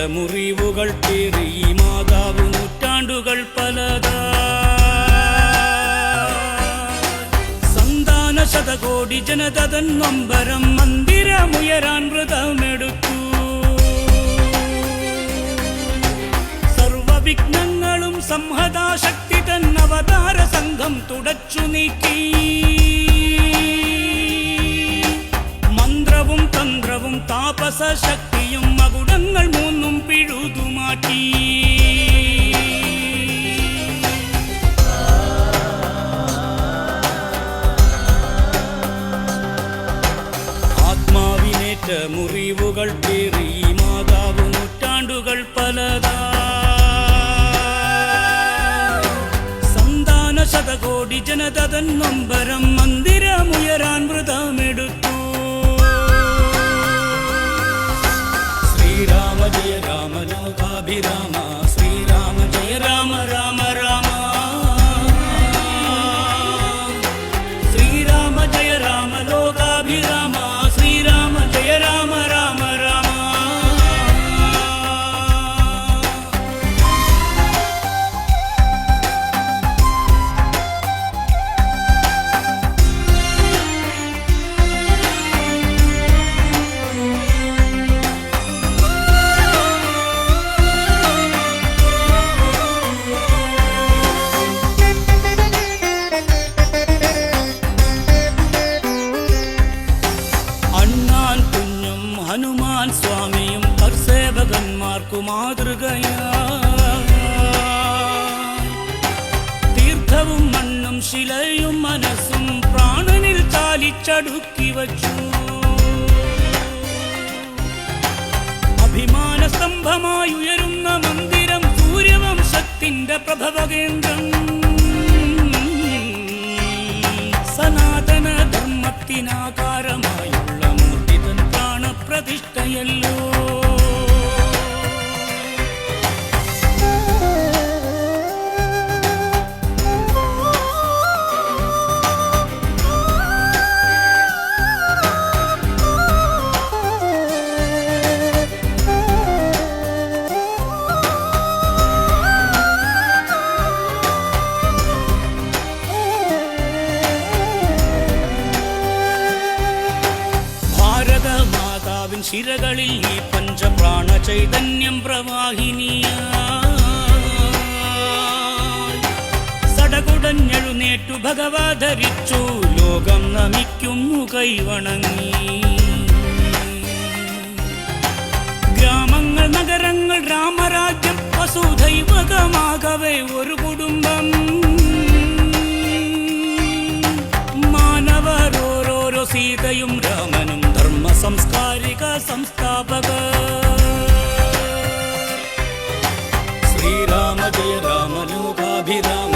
മുറിവുകൾ പേറി മാതാവ് നൂറ്റാണ്ടുകൾ പലതാ സന്താന ശതകോടി ജനതൻ നൊമ്പരം മന്ദിരമുയരാൻ വ്രതമെടുത്തു സർവവിഘ്നങ്ങളും സംഹതാശക്തി തൻ അവതാര സംഘം തുടച്ചു നീക്കി മന്ത്രവും തന്ത്രവും താപസ ശക്തിയും മകുടങ്ങൾ മൂന്നും പിഴുതുമാറ്റി ആത്മാവിനേറ്റ മുറിവുകൾ പേറി മാതാവ് നൂറ്റാണ്ടുകൾ പലതാ സന്താന ശതകോടി ജനതൻ നൊമ്പരം മന്ദിരമുയരാൻ വ്രതമെടുത്തു ശ്രീരാമ ജയ രാമ ലോകാഭിരാമ ശ്രീരാമ ജയ രാമ രാമ രാമ ശ്രീരാമ ജയ രാമ ലോകാഭിരാമ ശ്രീരാമ ജയ രാമ രാമ രാമ ഹനുമാൻ സ്വാമിയും കർസേവകന്മാർക്കു മാതൃകയാ തീർത്ഥവും മണ്ണും ശിലയും മനസ്സും പ്രാണനിൽ ചാലിച്ചടുക്കി വച്ചു അഭിമാന സ്തംഭമായി ഉയരുന്ന മന്ദിരം സൂര്യവംശത്തിന്റെ പ്രഭവകേന്ദ്രം സനാതന ധർമ്മത്തിനാകാരമായുള്ള പ്രതിഷ്ഠയല്ലോ ശിരകളിൽ ഈ പഞ്ചപ്രാണ ചൈതന്യം പ്രവാഹിനിയായി സടകുടഞ്ഞെഴുന്നേറ്റു ഭഗവതരിച്ചു ലോകം നമിക്കുന്നു കൈവണങ്ങി ഗ്രാമങ്ങൾ നഗരങ്ങൾ രാമരാജ്യം വസുധൈവകമാകവേ ഒരു കുടുംബം മാനവരോരോരോ സീതയും രാമനും ധർമ്മ സംസ്കാരിക സംസ്ഥാപക ശ്രീരാമ ജയ രാമ ലോകാഭിരാമ